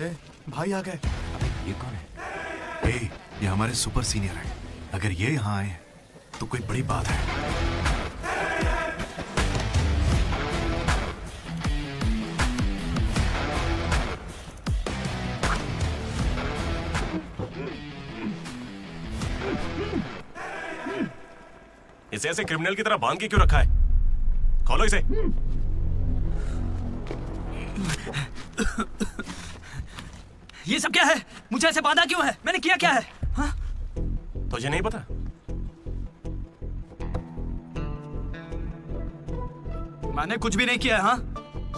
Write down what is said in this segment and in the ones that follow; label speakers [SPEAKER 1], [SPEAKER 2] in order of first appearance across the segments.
[SPEAKER 1] ए, भाई आ गए।
[SPEAKER 2] ये कौन है?
[SPEAKER 1] ये हमारे सुपर सीनियर हैं। अगर ये यहाँ आए तो कोई बड़ी बात है।
[SPEAKER 3] इसे ऐसे क्रिमिनल की तरह बांध के क्यों रखा है? खोलो इसे।
[SPEAKER 4] ये सब क्या है? मुझे ऐसे बांधा क्यों है? मैंने किया क्या है? हाँ?
[SPEAKER 3] तुझे नहीं पता?
[SPEAKER 4] मैंने कुछ भी नहीं किया है। हाँ?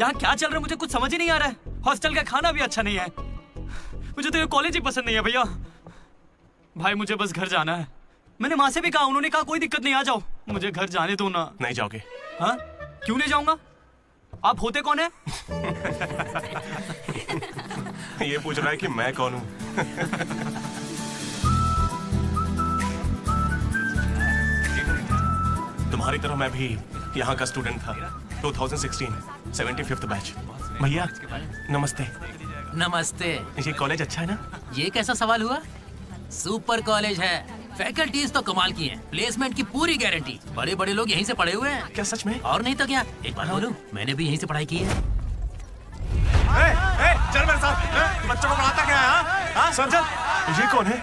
[SPEAKER 4] यहाँ क्या चल रहा है मुझे कुछ समझ ही नहीं आ रहा है। हॉस्टल का खाना भी अच्छा नहीं है। मुझे तो ये कॉलेज ही पसंद नहीं है भैया। भाई मुझे बस घर जाना है। मैंने माँ से भी कहा, उन्होंने कहा कोई दिक्कत नहीं, आ जाओ। मुझे घर जाने दो ना।
[SPEAKER 3] नहीं जाओगे?
[SPEAKER 4] हाँ? क्यों नहीं जाऊंगा? आप होते कौन है?
[SPEAKER 3] ये पूछ रहा है कि मैं कौन हूँ। तुम्हारी तरह मैं भी यहाँ का स्टूडेंट था। 2016 75th बैच। भैया नमस्ते।
[SPEAKER 5] नमस्ते।
[SPEAKER 3] ये कॉलेज अच्छा है ना?
[SPEAKER 5] ये कैसा सवाल हुआ? सुपर कॉलेज है। फैकल्टीज तो कमाल की हैं। प्लेसमेंट की पूरी गारंटी। बड़े बड़े लोग यहीं से पढ़े हुए हैं।
[SPEAKER 3] क्या सच में?
[SPEAKER 5] और नहीं तो क्या। एक बात बोलूं, मैंने भी यहीं से पढ़ाई की है।
[SPEAKER 3] चल मेरे साथ। बच्चों को पढ़ाता क्या है? हाँ सर चल। ये कौन है?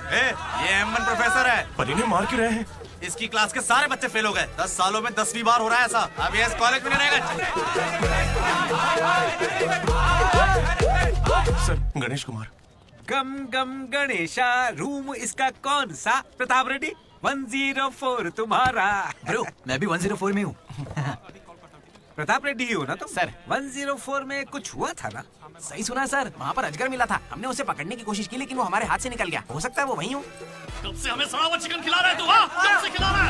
[SPEAKER 6] ये एमन प्रोफेसर है।
[SPEAKER 3] पर इन्हें मार क्यों रहे हैं?
[SPEAKER 6] इसकी क्लास के सारे बच्चे फेल हो गए। 10 सालों में 10वीं बार हो रहा है ऐसा। अब ये इस कॉलेज में नहीं रहेगा।
[SPEAKER 3] सर गणेश कुमार।
[SPEAKER 7] गम गम गणेशा। रूम इसका कौन सा? प्रताप रेड्डी 104 तुम्हारा।
[SPEAKER 4] ब्रो मैं भी 104 में हूँ।
[SPEAKER 7] प्रताप रेड्डी ही हो ना तुम?
[SPEAKER 4] सर।
[SPEAKER 7] 104 में कुछ हुआ था ना?
[SPEAKER 8] सही सुना सर, वहाँ पर अजगर मिला था। हमने उसे पकड़ने की कोशिश की लेकिन वो हमारे हाथ से निकल गया। हो सकता है वो वही हो।
[SPEAKER 9] कब से हमें सड़ा हुआ चिकन खिला रहा है तू? हाँ? कब से खिला रहा है?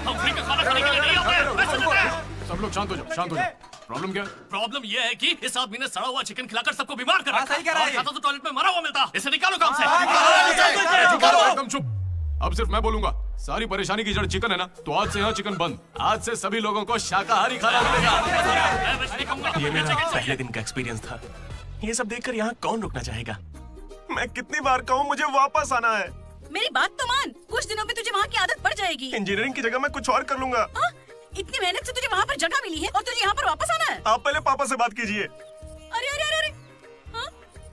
[SPEAKER 9] हम फ्री का खाना खाने के लिए नहीं आते।
[SPEAKER 2] सब लोग शांत हो जाओ, शांत हो जाओ। प्रॉब्लम क्या है?
[SPEAKER 9] प्रॉब्लम ये है कि इस आदमी ने सड़ा हुआ चिकन खिलाकर सबको बीमार कर रखा।
[SPEAKER 7] सही कह रहा है।
[SPEAKER 9] खाता तो टॉयलेट में मरा हुआ मिलता। इसे निकालो काम से।
[SPEAKER 2] एकदम चुप। अब सिर्फ मैं बोलूंगा। सारी परेशानी की जड़ चिकन है ना, तो आज से यहाँ चिकन बंद। आज से सभी लोगों को शाकाहारी खाना मिलेगा।
[SPEAKER 3] ये मेरा पहले दिन का एक्सपीरियंस था। ये सब देखकर यहाँ कौन रुकना चाहेगा? मैं कितनी बार कहूँ मुझे वापस आना है।
[SPEAKER 10] मेरी बात तो मान, कुछ दिनों में तुझे वहाँ की आदत पड़ जाएगी।
[SPEAKER 3] इंजीनियरिंग की जगह मैं कुछ और कर लूंगा।
[SPEAKER 10] इतनी मेहनत से तुझे वहाँ पर जगह मिली है और तुझे यहाँ पर वापस आना है?
[SPEAKER 3] आप पहले पापा से बात कीजिए।
[SPEAKER 10] अरे अरे अरे अरे, हाँ?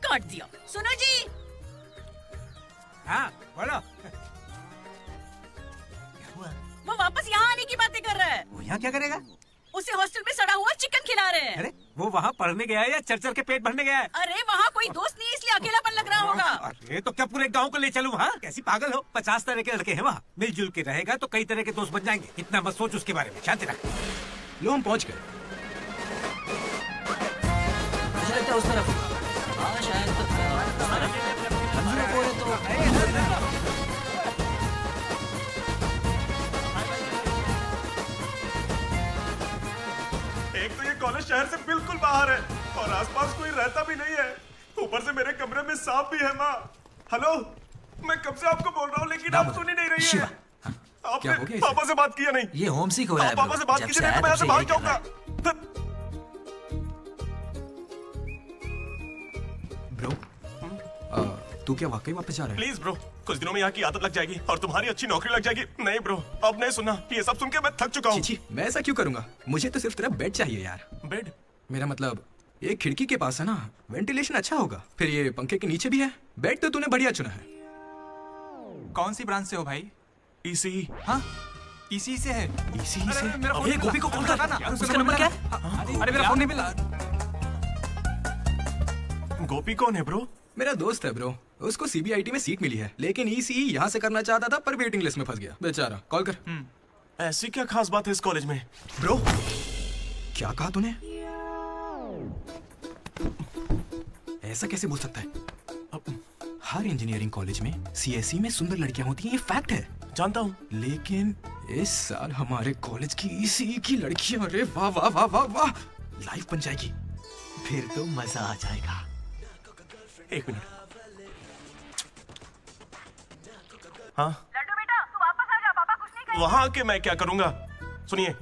[SPEAKER 10] काट दिया। सुनो जी।
[SPEAKER 7] हाँ बोलो।
[SPEAKER 10] वो वापस यहाँ आने की बातें कर रहा है।
[SPEAKER 7] वो यहाँ क्या करेगा?
[SPEAKER 10] उसे हॉस्टल में सड़ा हुआ चिकन खिला रहे हैं।
[SPEAKER 7] अरे वो वहाँ पढ़ने गया है या चर्चर के पेट भरने गया है?
[SPEAKER 10] अरे वहाँ कोई दोस्त नहीं है इसलिए अकेलापन लग रहा होगा।
[SPEAKER 7] अरे तो क्या पूरे गांव को ले चलूं? हाँ कैसी पागल हो? 50 तरह के लड़के हैं वहाँ। मिलजुल के रहेगा तो कई तरह के दोस्त बन जाएंगे। इतना मत सोच उसके बारे में। शांति रख।
[SPEAKER 2] लो हम पहुंच गए।
[SPEAKER 5] मुझे लगता है उस तरफ। हाँ शायद तो उस तरफ। 104 है तो
[SPEAKER 3] एक तो ये कॉलेज शहर से बिल्कुल बाहर है और आसपास कोई रहता भी नहीं है। ऊपर से मेरे कमरे में सांप भी है। माँ हेलो, मैं कब से आपको बोल रहा हूँ लेकिन आप सुन ही नहीं रही है। आपने पापा से बात किया नहीं?
[SPEAKER 8] ये होम सिक हो रहा है।
[SPEAKER 3] पापा से बात कीजिए नहीं तो मैं यहाँ से भाग जाऊंगा।
[SPEAKER 8] ब्रो तू क्या वाकई वापस जा रहा है?
[SPEAKER 3] प्लीज ब्रो, कुछ दिनों में यहाँ की आदत लग जाएगी और तुम्हारी अच्छी नौकरी लग जाएगी। नहीं ब्रो, अब नहीं सुनना। ये सब सुन के मैं थक चुका हूँ।
[SPEAKER 8] मैं ऐसा क्यों करूंगा? मुझे तो सिर्फ तेरा बेड चाहिए यार।
[SPEAKER 3] बेड?
[SPEAKER 8] मेरा मतलब ये खिड़की के पास है ना, वेंटिलेशन अच्छा होगा। फिर ये पंखे के नीचे भी है। बेड तो तूने बढ़िया चुना है।
[SPEAKER 6] कौन सी ब्रांच से हो भाई?
[SPEAKER 3] इसी।
[SPEAKER 6] हाँ इसी से है।
[SPEAKER 8] इसी से?
[SPEAKER 4] अरे गोपी को कॉल कर ना। उसका नंबर क्या है?
[SPEAKER 6] अरे मेरा फोन नहीं मिला।
[SPEAKER 3] गोपी कौन है ब्रो?
[SPEAKER 8] मेरा दोस्त है ब्रो। उसको सीबीआईटी में सीट मिली है लेकिन ईसीई यहाँ से करना चाहता था पर वेटिंग लिस्ट में फंस गया बेचारा। कॉल कर।
[SPEAKER 3] ऐसी क्या खास बात है इस कॉलेज में?
[SPEAKER 8] ब्रो क्या कहा तूने? ऐसा कैसे बोल सकता है? हर इंजीनियरिंग कॉलेज में सीएसई में सुंदर लड़कियां होती हैं, ये फैक्ट है।
[SPEAKER 3] जानता हूँ।
[SPEAKER 8] लेकिन इस साल हमारे कॉलेज की ईसीई की लड़कियां, अरे वाह वाह वाह वाह वाह, लाइफ बन जाएगी।
[SPEAKER 3] फिर तो मजा आ जाएगा। एक मिनट। हाँ
[SPEAKER 10] लड्डू बेटा तू वापस आ जा, पापा कुछ नहीं करेंगे।
[SPEAKER 3] वहाँ आके मैं क्या करूंगा? सुनिए,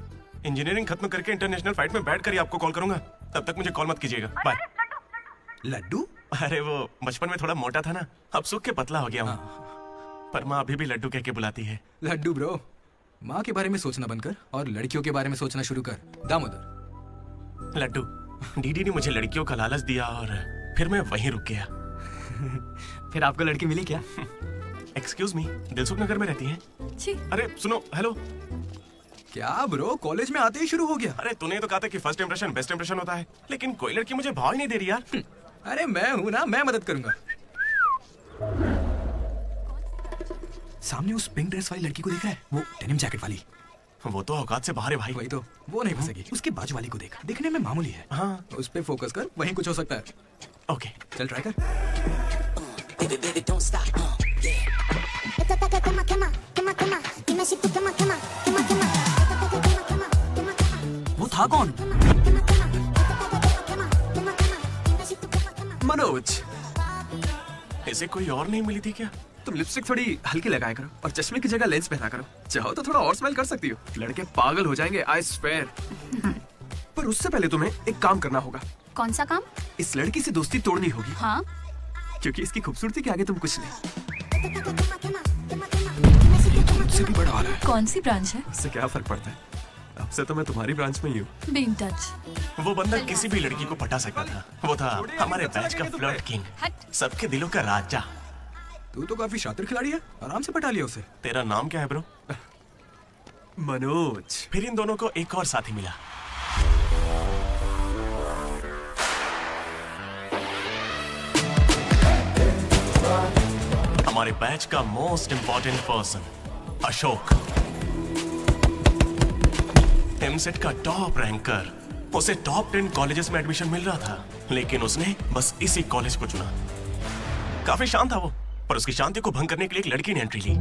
[SPEAKER 3] इंजीनियरिंग खत्म करके इंटरनेशनल फ्लाइट में बैठ कर ही आपको कॉल करूंगा। तब तक मुझे कॉल मत कीजिएगा। बाय।
[SPEAKER 8] लड्डू
[SPEAKER 3] अरे वो बचपन में थोड़ा मोटा था ना, अब सूख के पतला हो गया हूँ। पर माँ अभी भी लड्डू कह के बुलाती है।
[SPEAKER 8] लड्डू ब्रो, माँ के बारे में सोचना बंद कर और लड़कियों के बारे में सोचना शुरू कर। दामोदर।
[SPEAKER 3] लड्डू, डीडी ने मुझे लड़कियों का लालच दिया और फिर मैं वहीं रुक गया।
[SPEAKER 4] फिर आपको लड़की मिली क्या?
[SPEAKER 3] एक्सक्यूज मी, दिलसुख नगर में रहती हैं?
[SPEAKER 10] छी।
[SPEAKER 3] अरे सुनो, हेलो।
[SPEAKER 8] क्या ब्रो, कॉलेज में आते ही शुरू हो गया?
[SPEAKER 3] अरे तूने तो कहा था कि फर्स्ट इंप्रेशन बेस्ट इंप्रेशन होता है, लेकिन कोई लड़की मुझे भाव ही नहीं दे रही यार।
[SPEAKER 8] अरे मैं हूं ना, मैं मदद करूंगा। सामने उस पिंक ड्रेस वाली लड़की को देख रहा है? वो डेनिम जैकेट वाली।
[SPEAKER 3] वो तो औकात से बाहर है भाई।
[SPEAKER 8] वही तो, वो नहीं फंसेगी। उसके बाजू वाली को देख, दिखने में मामूली है।
[SPEAKER 3] हाँ,
[SPEAKER 8] उस पे फोकस कर, वहीं कुछ हो सकता है।
[SPEAKER 3] ओके,
[SPEAKER 8] चल ट्राई कर।
[SPEAKER 4] वो था कौन?
[SPEAKER 8] मनोज।
[SPEAKER 3] इसे कोई और नहीं मिली थी क्या?
[SPEAKER 8] तुम लिपस्टिक थोड़ी हल्की लगाया करो और चश्मे की जगह लेंस पहना करो। चाहो तो थोड़ा और स्माइल कर सकती हो। लड़के पागल हो जाएंगे, आई स्वेयर। पर उससे पहले तुम्हें एक काम करना होगा।
[SPEAKER 10] कौन सा काम?
[SPEAKER 8] इस लड़की से दोस्ती तोड़नी होगी।
[SPEAKER 10] हाँ?
[SPEAKER 8] क्योंकि इसकी खूबसूरती के आगे तुम कुछ नहीं। तुमसे भी बड़ा वाला है।
[SPEAKER 10] कौन सी ब्रांच है?
[SPEAKER 8] इससे क्या फर्क पड़ता है? अब से तो मैं तुम्हारी ब्रांच में ही हूँ।
[SPEAKER 10] Be in touch.
[SPEAKER 3] वो बंदा किसी भी लड़की को पटा सकता था। वो था हमारे बैच का फ्लर्ट किंग, सबके दिलों का राजा।
[SPEAKER 8] तू तो काफी शातिर खिलाड़ी है, आराम से पटा लिया उसे।
[SPEAKER 3] तेरा नाम क्या है ब्रो?
[SPEAKER 8] मनोज।
[SPEAKER 3] फिर इन दोनों को एक और साथी मिला। हमारे बैच का most important person Ashok, EAMCET का टॉप रैंकर। उसे टॉप 10 कॉलेजेस में एडमिशन मिल रहा था, लेकिन उसने बस इसी कॉलेज को चुना। काफी शांत था वो, पर उसकी शांति को भंग करने के लिए एक लड़की ने एंट्री ली।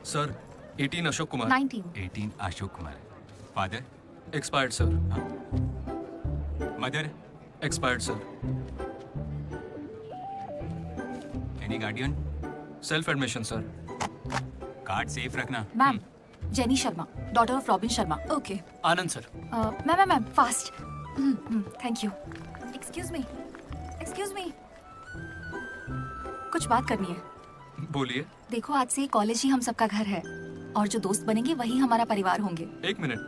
[SPEAKER 8] Sir, 18 Ashok Kumar.
[SPEAKER 10] 19।
[SPEAKER 6] Ashok Kumar. Father?
[SPEAKER 8] Expired sir.
[SPEAKER 6] Mother?
[SPEAKER 8] Expired sir.
[SPEAKER 6] Any guardian?
[SPEAKER 8] Self admission sir.
[SPEAKER 6] Card safe रखना।
[SPEAKER 10] Ma'am, Jenny Sharma, daughter of Robin Sharma. Okay.
[SPEAKER 4] Anand sir.
[SPEAKER 10] Ma'am, fast. Thank you. Excuse me. कुछ बात करनी है।
[SPEAKER 8] बोलिए।
[SPEAKER 10] देखो, आज से कॉलेज ही हम सबका घर है और जो दोस्त बनेंगे वही हमारा परिवार होंगे।
[SPEAKER 8] एक मिनट,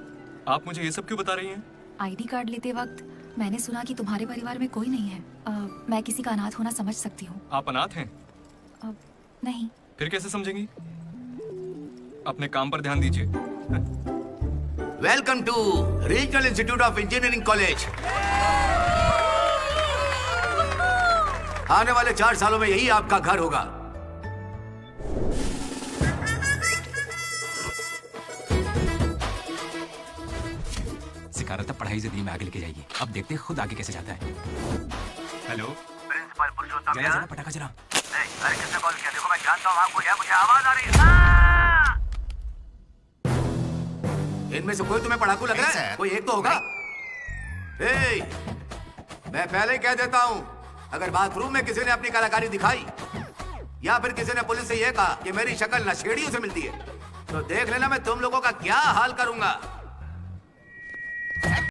[SPEAKER 8] आप मुझे ये सब क्यों बता रही हैं?
[SPEAKER 10] आईडी कार्ड लेते वक्त मैंने सुना कि तुम्हारे परिवार में कोई नहीं है। मैं किसी का अनाथ होना समझ सकती हूँ।
[SPEAKER 8] आप अनाथ हैं?
[SPEAKER 10] नहीं।
[SPEAKER 8] फिर कैसे समझेंगी? अपने काम पर ध्यान दीजिए।
[SPEAKER 11] Welcome to regional institute of engineering college. आने वाले 4 सालों में यही आपका घर होगा।
[SPEAKER 6] सिखारा था पढ़ाई से में आगे लेके जाएगी। अब देखते हैं खुद आगे कैसे जाता है। हेलो
[SPEAKER 11] प्रिंसिपल पुरुषोत्तम
[SPEAKER 6] जरा पटाखा जरा।
[SPEAKER 11] अरे किसने कॉल किया? देखो मैं जानता हूँ आपको, मुझे आवाज आ रही है। इनमें से कोई तुम्हें पढ़ाकू लग रहा है? कोई एक तो होगा। मैं पहले ही कह देता हूँ, अगर बाथरूम में किसी ने अपनी कलाकारी दिखाई या फिर किसी ने पुलिस से यह कहा कि मेरी शक्ल नशेड़ियों से मिलती है, तो देख लेना मैं तुम लोगों का क्या हाल करूंगा।